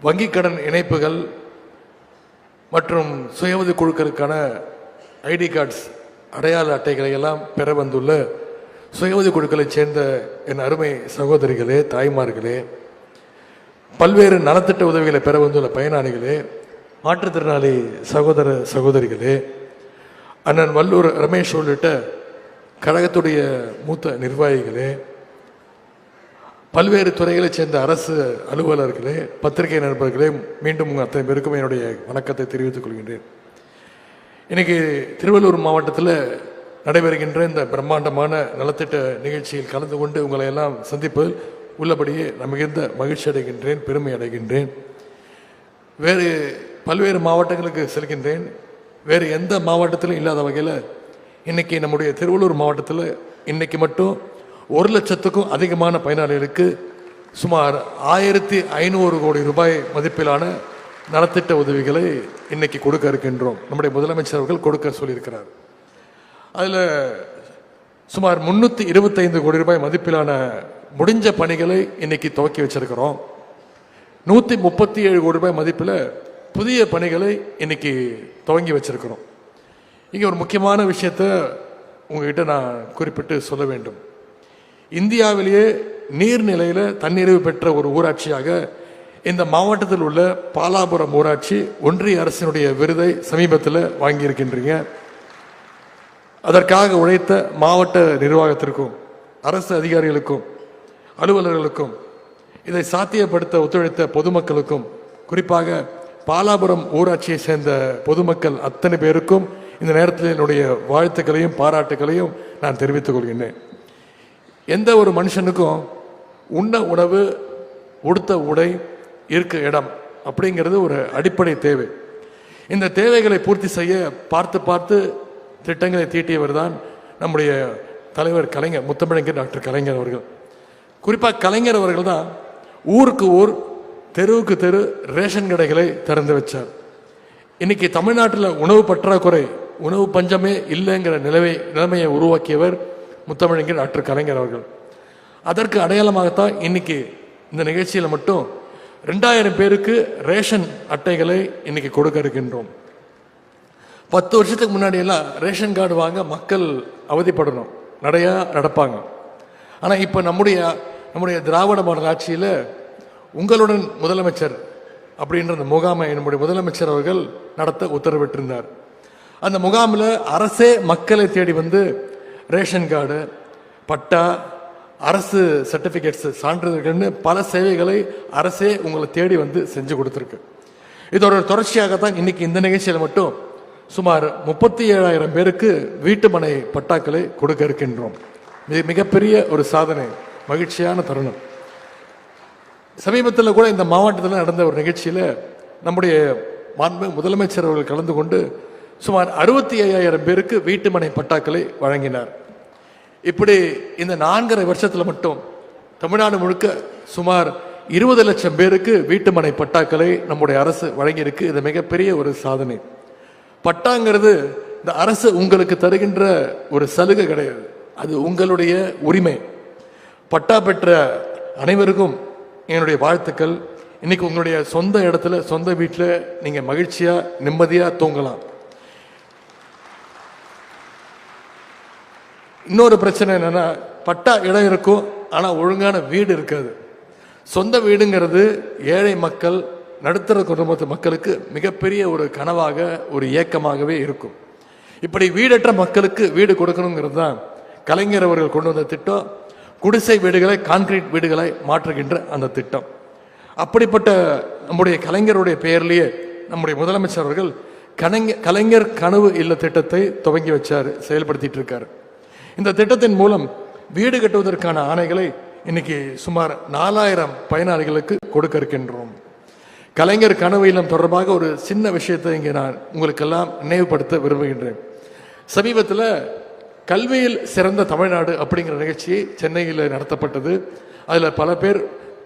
வங்கிக் கடன் இணைப்புகள் மற்றும் சுய உதவிக் குழுக்களுக்கான ஐடி கார்ட்ஸ் அடையாள அட்டைகளை எல்லாம் பெற வந்துள்ள சுய உதவிக் குழுக்களைச் சேர்ந்த என் அருமை சகோதரிகளே, தாய்மார்களே, பல்வேறு நலத்திட்ட உதவிகளை பெற வந்துள்ள பயனாளிகளே, மாற்றுத்திறனாளி சகோதர சகோதரிகளே, அண்ணன் வல்லூர் ரமேஷ் உள்ளிட்ட கழகத்துடைய மூத்த நிர்வாகிகளே, பல்வேறு துறைகளைச் சேர்ந்த அரசு அலுவலர்களே, பத்திரிகை நண்பர்களே, மீண்டும் உங்கள் அத்தனை பேருக்கும் என்னுடைய வணக்கத்தை தெரிவித்துக் கொள்கின்றேன். இன்னைக்கு திருவள்ளூர் மாவட்டத்தில் நடைபெறுகின்ற இந்த பிரம்மாண்டமான நலத்திட்ட நிகழ்ச்சியில் கலந்து கொண்டு உங்களை எல்லாம் சந்திப்பதில் உள்ளபடியே நான் மிகுந்த மகிழ்ச்சி அடைகின்றேன், பெருமை அடைகின்றேன். வேறு பல்வேறு மாவட்டங்களுக்கு செல்கின்றேன். வேறு எந்த மாவட்டத்திலும் இல்லாத வகையில் இன்னைக்கு நம்முடைய திருவள்ளூர் மாவட்டத்தில் இன்னைக்கு மட்டும் 1,00,000க்கும் அதிகமான பயனாளிகளுக்கு சுமார் 1,500 கோடி ரூபாய் மதிப்பிலான நலத்திட்ட உதவிகளை இன்னைக்கு கொடுக்க இருக்கின்றோம். நம்முடைய முதலமைச்சர் அவர்கள் கொடுக்க சொல்லியிருக்கிறார். அதில் சுமார் 325 கோடி ரூபாய் மதிப்பிலான முடிஞ்ச பணிகளை இன்னைக்கு துவக்கி வச்சிருக்கிறோம். 137 கோடி ரூபாய் மதிப்பில் புதிய பணிகளை இன்னைக்கு துவங்கி வச்சிருக்கிறோம். இங்கே ஒரு முக்கியமான விஷயத்தை உங்ககிட்ட நான் குறிப்பிட்டு சொல்ல வேண்டும். இந்தியாவிலேயே நீர்நிலையில் தன்னிறைவு பெற்ற ஒரு ஊராட்சியாக இந்த மாவட்டத்தில் உள்ள பாலாபுரம் ஊராட்சி ஒன்றிய அரசினுடைய விருதை சமீபத்தில் வாங்கியிருக்கின்றீங்க. அதற்காக உழைத்த மாவட்ட நிர்வாகத்திற்கும் அரசு அதிகாரிகளுக்கும் அலுவலர்களுக்கும் இதை சாத்தியப்படுத்த ஒத்துழைத்த பொதுமக்களுக்கும், குறிப்பாக பாலாபுரம் ஊராட்சியை சேர்ந்த பொதுமக்கள் அத்தனை பேருக்கும் இந்த நேரத்தில் என்னுடைய வாழ்த்துக்களையும் பாராட்டுகளையும் நான் தெரிவித்துக் கொள்கின்றேன். எந்த ஒரு மனுஷனுக்கும் உண்ண உணவு, உடுத்த உடை, இருக்க இடம் அப்படிங்கிறது ஒரு அடிப்படை தேவை. இந்த தேவைகளை பூர்த்தி செய்ய பார்த்து பார்த்து திட்டங்களை தீட்டியவர் தான் நம்முடைய தலைவர் கலைஞர், முத்தமிழறிஞர் டாக்டர் கலைஞர் அவர்கள். குறிப்பாக கலைஞர் அவர்கள் தான் ஊருக்கு ஊர், தெருவுக்கு தெரு ரேஷன் கடைகளை திறந்து வச்சார். இன்னைக்கு தமிழ்நாட்டில் உணவு பற்றாக்குறை, உணவு பஞ்சமே இல்லைங்கிற நிலைமையை உருவாக்கியவர் முத்தமிழறிஞர் டாக்டர் கலைஞர் அவர்கள். அதற்கு அடையாளமாகத்தான் இன்னைக்கு இந்த நிகழ்ச்சியில் மட்டும் 2000 பேருக்கு ரேஷன் அட்டைகளை இன்னைக்கு கொடுக்க இருக்கின்றோம். 10 வருஷத்துக்கு முன்னாடி எல்லாம் ரேஷன் கார்டு வாங்க மக்கள் அவதிப்படணும், நடையா நடப்பாங்க. ஆனால் இப்போ நம்முடைய திராவிட மாடல் ஆட்சியில் உங்களுடன் முதலமைச்சர் அப்படின்ற அந்த முகாமை நம்முடைய முதலமைச்சர் அவர்கள் நடத்த உத்தரவிட்டிருந்தார். அந்த முகாமில் அரசே மக்களை தேடி வந்து ரேஷன் கார்டு, பட்டா, அரசு சர்டிஃபிகேட்ஸ், சான்றிதழ்கள்னு பல சேவைகளை அரசே உங்களை தேடி வந்து செஞ்சு கொடுத்துருக்கு. இதோட தொடர்ச்சியாகத்தான் இன்னைக்கு இந்த நிகழ்ச்சியில் மட்டும் சுமார் 37,000 பேருக்கு வீட்டு மனை பட்டாக்களை கொடுக்க இருக்கின்றோம். இது மிகப்பெரிய ஒரு சாதனை, மகிழ்ச்சியான தருணம். சமீபத்தில் கூட இந்த மாவட்டத்தில் நடந்த ஒரு நிகழ்ச்சியில் நம்முடைய முதலமைச்சர் அவர்கள் கலந்து கொண்டு சுமார் 65,000 பேருக்கு வீட்டு மனை பட்டாக்களை வழங்கினார். இப்படி இந்த 4.5 வருஷத்துல மட்டும் தமிழ்நாடு முழுக்க சுமார் 20 லட்சம் பேருக்கு வீட்டு மனை பட்டாக்களை நம்முடைய அரசு வழங்கியிருக்கு. இது மிகப்பெரிய ஒரு சாதனை. பட்டாங்கிறது இந்த அரசு உங்களுக்கு தருகின்ற ஒரு சலுகை கிடையாது, அது உங்களுடைய உரிமை. பட்டா பெற்ற அனைவருக்கும் என்னுடைய வாழ்த்துக்கள். இன்னைக்கு உங்களுடைய சொந்த இடத்துல, சொந்த வீட்டில் நீங்க மகிழ்ச்சியா நிம்மதியா தூங்கலாம். இன்னொரு பிரச்சனை என்னன்னா, பட்டா இடம் இருக்கும், ஆனால் ஒழுங்கான வீடு இருக்காது. சொந்த வீடுங்கிறது ஏழை மக்கள், நடுத்தர குடும்பத்து மக்களுக்கு மிகப்பெரிய ஒரு கனவாக, ஒரு ஏக்கமாகவே இருக்கும். இப்படி வீடற்ற மக்களுக்கு வீடு கொடுக்கணுங்கிறது தான் கலைஞர் அவர்கள் கொண்டு வந்த திட்டம். குடிசை வீடுகளை கான்கிரீட் வீடுகளை மாற்றுகின்ற அந்த திட்டம். அப்படிப்பட்ட நம்முடைய கலைஞருடைய பெயர்லேயே நம்முடைய முதலமைச்சர் அவர்கள் கலைஞர் கனவு இல்ல திட்டத்தை துவங்கி வச்சார், செயல்படுத்திட்டு இருக்காரு. இந்த திட்டத்தின் மூலம் வீடு கட்டுவதற்கான ஆணைகளை இன்னைக்கு சுமார் 4,000 பயனாளிகளுக்கு கொடுக்க இருக்கின்றோம். கலைஞர் கனவு இல்லம் தொடர்பாக ஒரு சின்ன விஷயத்தை இங்கே நான் உங்களுக்கெல்லாம் நினைவுபடுத்த விரும்புகின்றேன். சமீபத்தில் கல்வியில் சிறந்த தமிழ்நாடு அப்படிங்கிற நிகழ்ச்சி சென்னையில் நடத்தப்பட்டது. அதில் பல பேர்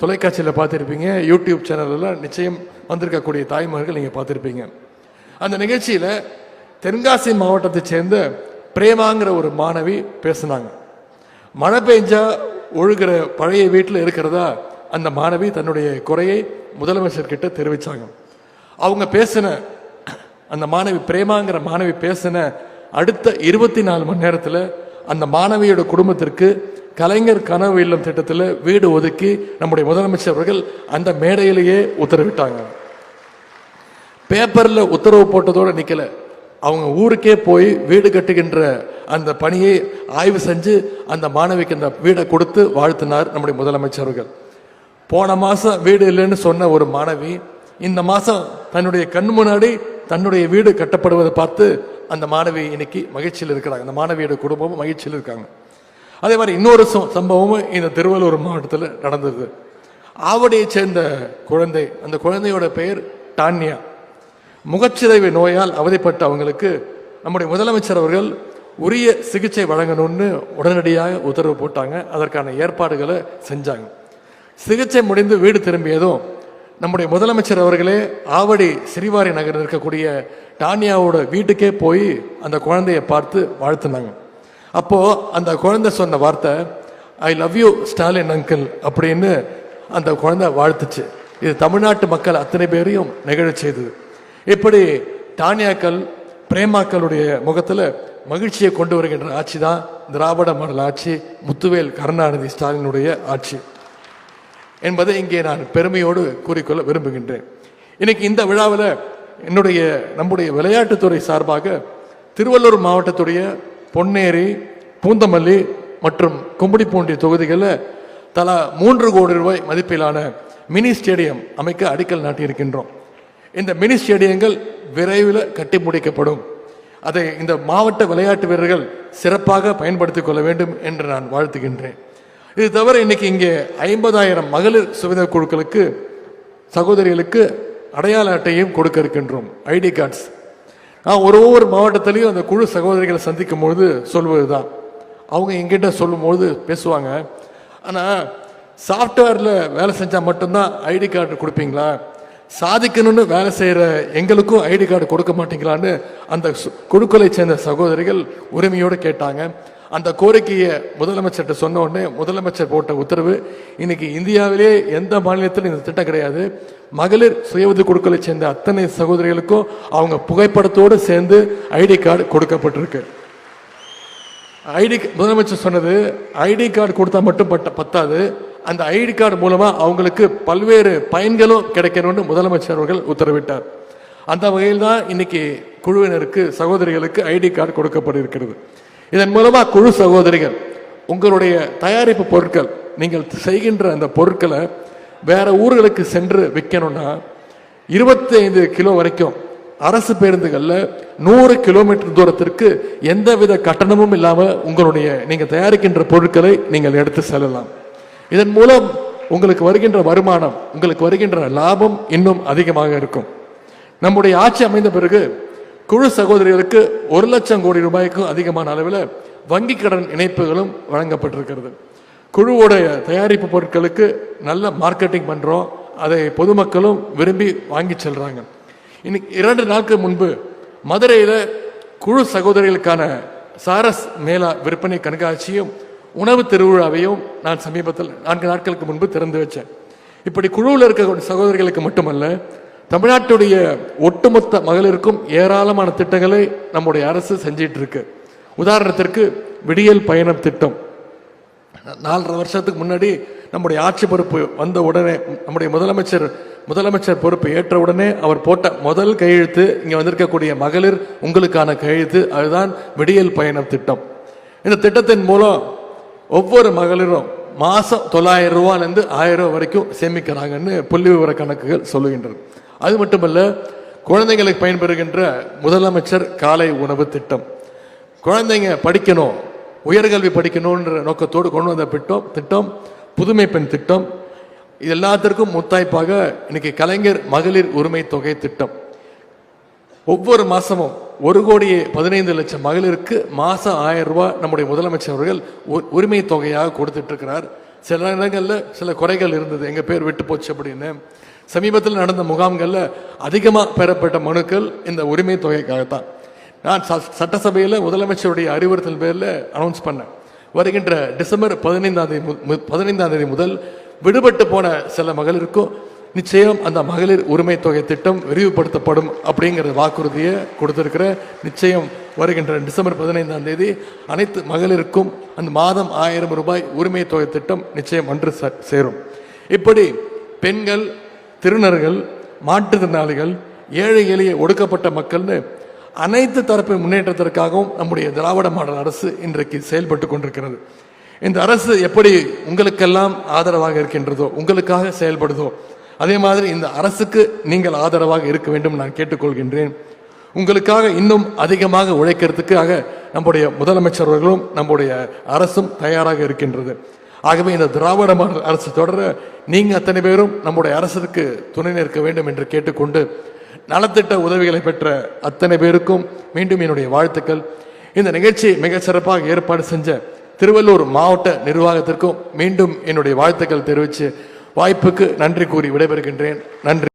தொலைக்காட்சியில் பார்த்துருப்பீங்க, யூடியூப் சேனலில் நிச்சயம் வந்திருக்கக்கூடிய தாய்மார்கள் நீங்கள் பார்த்துருப்பீங்க. அந்த நிகழ்ச்சியில் தென்காசி மாவட்டத்தை சேர்ந்த பிரேமாங்கிற ஒரு மாணவி பேசினாங்க. மழை பெஞ்சா ஒழுகிற பழைய வீட்டில் இருக்கிறதா அந்த மாணவி தன்னுடைய குறையை முதலமைச்சர்கிட்ட தெரிவிச்சாங்க. அவங்க பேசின அந்த மாணவி பிரேமாங்கிற மாணவி பேசின அடுத்த 24 மணி நேரத்தில் அந்த மாணவியோட குடும்பத்திற்கு கலைஞர் கனவு இல்லம் திட்டத்தில் வீடு ஒதுக்கி நம்முடைய முதலமைச்சர் அவர்கள் அந்த மேடையிலேயே உத்தரவிட்டாங்க. பேப்பர்ல உத்தரவு போட்டதோடு நிக்கல, அவங்க ஊருக்கே போய் வீடு கட்டுகின்ற அந்த பணியை ஆய்வு செஞ்சு அந்த மாணவிக்கு அந்த வீடை கொடுத்து வாழ்த்தினார் நம்முடைய முதலமைச்சர் அவர்கள். போன மாசம் வீடு இல்லைன்னு சொன்ன ஒரு மாணவி இந்த மாசம் தன்னுடைய கண் முன்னாடி தன்னுடைய வீடு கட்டப்படுவதை பார்த்து அந்த மாணவி இன்னைக்கு மகிழ்ச்சியில் இருக்கிறாங்க. அந்த மாணவியோட குடும்பமும் மகிழ்ச்சியில் இருக்காங்க. அதே மாதிரி இன்னொரு சம்பவமும் இந்த திருவள்ளூர் மாவட்டத்தில் நடந்தது. ஆவடியை சேர்ந்த குழந்தை, அந்த குழந்தையோட பெயர் டான்யா. முகச்சிதைவு நோயால் அவதிப்பட்ட அவங்களுக்கு நம்முடைய முதலமைச்சர் அவர்கள் உரிய சிகிச்சை வழங்கணும்னு உடனடியாக உத்தரவு போட்டாங்க. அதற்கான ஏற்பாடுகளை செஞ்சாங்க. சிகிச்சை முடிந்து வீடு திரும்பியதும் நம்முடைய முதலமைச்சர் அவர்களே ஆவடி சிறிவாரி நகரில் இருக்கக்கூடிய டானியாவோட வீட்டுக்கே போய் அந்த குழந்தைய பார்த்து வாழ்த்துனாங்க. அப்போ அந்த குழந்தை சொன்ன வார்த்தை, I love you Stalin uncle அப்படின்னு அந்த குழந்தை வாழ்த்துச்சு. இது தமிழ்நாட்டு மக்கள் அத்தனை பேரையும் நிகழச் செய்தது. இப்படி டானியாக்கள் பிரேமாக்களுடைய முகத்தில் மகிழ்ச்சியை கொண்டு வருகின்ற ஆட்சி தான் திராவிட மாடல் ஆட்சி, முத்துவேல் கருணாநிதி ஸ்டாலினுடைய ஆட்சி என்பதை இங்கே நான் பெருமையோடு கூறிக்கொள்ள விரும்புகின்றேன். இன்னைக்கு இந்த விழாவில் நம்முடைய விளையாட்டுத்துறை சார்பாக திருவள்ளூர் மாவட்டத்துடைய பொன்னேரி, பூந்தமல்லி மற்றும் கும்படிப்பூண்டி தொகுதிகளில் தலா 3 கோடி ரூபாய் மதிப்பிலான மினி ஸ்டேடியம் அமைக்க அடிக்கல் நாட்டியிருக்கின்றோம். இந்த மினி ஸ்டேடியங்கள் விரைவில் கட்டி முடிக்கப்படும். அதை இந்த மாவட்ட விளையாட்டு வீரர்கள் சிறப்பாக பயன்படுத்திக் கொள்ள வேண்டும் என்று நான் வாழ்த்துகின்றேன். இது தவிர இன்னைக்கு இங்கே 50,000 மகளிர் சுவித குழுக்களுக்கு சகோதரிகளுக்கு அடையாள அட்டையும் கொடுக்க இருக்கின்றோம், ஐடி கார்ட்ஸ். நான் ஒவ்வொரு மாவட்டத்திலையும் அந்த குழு சகோதரிகளை சந்திக்கும் பொழுது சொல்வது தான், அவங்க எங்கிட்ட சொல்லும்போது பேசுவாங்க, ஆனால் சாஃப்ட்வேரில் வேலை செஞ்சால் மட்டும்தான் ஐடி கார்டு கொடுப்பீங்களா, சாதிக்கணும்னு வேலை செய்கிற எங்களுக்கும் ஐடி கார்டு கொடுக்க மாட்டீங்களான்னு அந்த குழுக்களை சேர்ந்த சகோதரிகள் உரிமையோடு கேட்டாங்க. அந்த கோரிக்கையை முதலமைச்சர்கிட்ட சொன்ன உடனே முதலமைச்சர் போட்ட உத்தரவு, இன்னைக்கு இந்தியாவிலே எந்த மாநிலத்திலும் இந்த திட்டம் கிடையாது. மகளிர் சுய உதவி குழுக்களை சேர்ந்த அத்தனை சகோதரிகளுக்கும் அவங்க புகைப்படத்தோடு சேர்ந்து ஐடி கார்டு கொடுக்கப்பட்டிருக்கு. முதலமைச்சர் சொன்னது, ஐடி கார்டு கொடுத்தா மட்டும் பத்தாது, அந்த ஐடி கார்டு மூலமா அவங்களுக்கு பல்வேறு பயன்களும் கிடைக்கணும்னு முதலமைச்சர் அவர்கள் உத்தரவிட்டார். அந்த வகையில் தான் இன்னைக்கு குழுவினருக்கு சகோதரிகளுக்கு ஐடி கார்டு கொடுக்கப்பட்டிருக்கிறது. இதன் மூலமா குழு சகோதரிகள் உங்களுடைய தயாரிப்பு பொருட்கள், நீங்கள் செய்கின்ற அந்த பொருட்களை வேற ஊர்களுக்கு சென்று விற்கணும்னா 25 கிலோ வரைக்கும் அரசு பேருந்துகளில் 100 கிலோமீட்டர் தூரத்திற்கு எந்தவித கட்டணமும் இல்லாமல் உங்களுடைய நீங்க தயாரிக்கின்ற பொருட்களை நீங்கள் எடுத்து செல்லலாம். இதன் மூலம் உங்களுக்கு வருகின்ற வருமானம், உங்களுக்கு வருகின்ற லாபம் இன்னும் அதிகமாக இருக்கும். நம்முடைய ஆட்சி அமைந்த பிறகு குழு சகோதரிகளுக்கு 1 லட்சம் கோடி ரூபாய்க்கும் அதிகமான அளவில் வங்கி கடன் இணைப்புகளும் வழங்கப்பட்டிருக்கிறது. குழுவோடைய தயாரிப்பு பொருட்களுக்கு நல்ல மார்க்கெட்டிங் பண்றோம், அதை பொதுமக்களும் விரும்பி வாங்கி செல்றாங்க. இன்னைக்கு 2 நாட்கள் முன்பு மதுரையில் குழு சகோதரிகளுக்கான சாரஸ் மேளா விற்பனை கண்காட்சியும் உணவு திருவிழாவையும் நான் சமீபத்தில் 4 நாட்களுக்கு முன்பு திறந்து வச்சேன். இப்படி குழுவில் இருக்க சகோதரிகளுக்கு மட்டுமல்ல, தமிழ்நாட்டுடைய ஒட்டுமொத்த மகளிருக்கும் ஏராளமான திட்டங்களை நம்முடைய அரசு செஞ்சிட்டு இருக்கு. உதாரணத்திற்கு விடியல் பயணம் திட்டம். 4.5 வருஷத்துக்கு முன்னாடி நம்முடைய ஆட்சி பொறுப்பு வந்த உடனே நம்முடைய முதலமைச்சர் பொறுப்பு ஏற்ற உடனே அவர் போட்ட முதல் கையெழுத்து, இங்க வந்திருக்கக்கூடிய மகளிர் உங்களுக்கான கையெழுத்து, அதுதான் விடியல் பயணம் திட்டம். இந்த திட்டத்தின் மூலம் ஒவ்வொரு மகளிரும் மாசம் 900 ரூபாயிலிருந்து 1000 ரூபாய் வரைக்கும் சேமிக்கிறாங்கன்னு புள்ளி விவர கணக்குகள் சொல்லுகின்றது. அது மட்டுமல்ல, குழந்தைங்களுக்கு பயன்பெறுகின்ற முதலமைச்சர் காலை உணவு திட்டம், குழந்தைங்க படிக்கணும், உயர்கல்வி படிக்கணும்ன்ற நோக்கத்தோடு கொண்டு வந்த திட்டம் புதுமை பெண் திட்டம். இது எல்லாத்திற்கும் முத்தாய்ப்பாக இன்னைக்கு கலைஞர் மகளிர் உரிமை தொகை திட்டம். ஒவ்வொரு மாசமும் 1,15,00,000 மகளிருக்கு மாசம் 1000 ரூபாய் நம்முடைய முதலமைச்சர் அவர்கள் உரிமை தொகையாக கொடுத்துட்டு இருக்கிறார். சில இடங்களில் சில குறைகள் இருந்தது, எங்க பேர் விட்டு போச்சு அப்படின்னு. சமீபத்தில் நடந்த முகாம்களில் அதிகமாக பெறப்பட்ட மனுக்கள் இந்த உரிமை தொகைக்காகத்தான். நான் சட்டசபையில் முதலமைச்சருடைய அறிவுறுத்தல் பேரில் அனௌன்ஸ் பண்ணேன், வருகின்ற டிசம்பர் 15ஆம் தேதி முதல் விடுபட்டு போன சில மகளிருக்கும் நிச்சயம் அந்த மகளிர் உரிமை தொகை திட்டம் விரிவுபடுத்தப்படும் அப்படிங்கிற வாக்குறுதியை கொடுத்திருக்கிற. நிச்சயம் வருகின்ற டிசம்பர் 15ஆம் தேதி அனைத்து மகளிருக்கும் அந்த மாதம் 1000 ரூபாய் உரிமை தொகை திட்டம் நிச்சயம் ஒன்று சேரும். இப்படி பெண்கள், திருநர்கள், மாற்றுத்திறனாளிகள், ஏழை எளிய ஒடுக்கப்பட்ட மக்கள்னு அனைத்து தரப்பு முன்னேற்றத்திற்காகவும் நம்முடைய திராவிட மாடல் அரசு இன்றைக்கு செயல்பட்டு கொண்டிருக்கிறது. இந்த அரசு எப்படி உங்களுக்கெல்லாம் ஆதரவாக இருக்கின்றதோ, உங்களுக்காக செயல்படுதோ, அதே மாதிரி இந்த அரசுக்கு நீங்கள் ஆதரவாக இருக்க வேண்டும் நான் கேட்டுக்கொள்கின்றேன். உங்களுக்காக இன்னும் அதிகமாக உழைக்கிறதுக்காக நம்முடைய முதலமைச்சர் அவர்களும் நம்முடைய அரசும் தயாராக இருக்கின்றது. ஆகவே இந்த திராவிட மாடல் அரசு தொடர நீங்க அத்தனை பேரும் நம்முடைய அரசுக்கு துணை நிற்க வேண்டும் என்று கேட்டுக்கொண்டு, நலத்திட்ட உதவிகளை பெற்ற அத்தனை பேருக்கும் மீண்டும் என்னுடைய வாழ்த்துக்கள். இந்த நிகழ்ச்சி மிக சிறப்பாக ஏற்பாடு செஞ்ச திருவள்ளூர் மாவட்ட நிர்வாகத்திற்கும் மீண்டும் என்னுடைய வாழ்த்துக்கள் தெரிவித்து வாய்ப்புக்கு நன்றி கூறி விடைபெறுகின்றேன். நன்றி.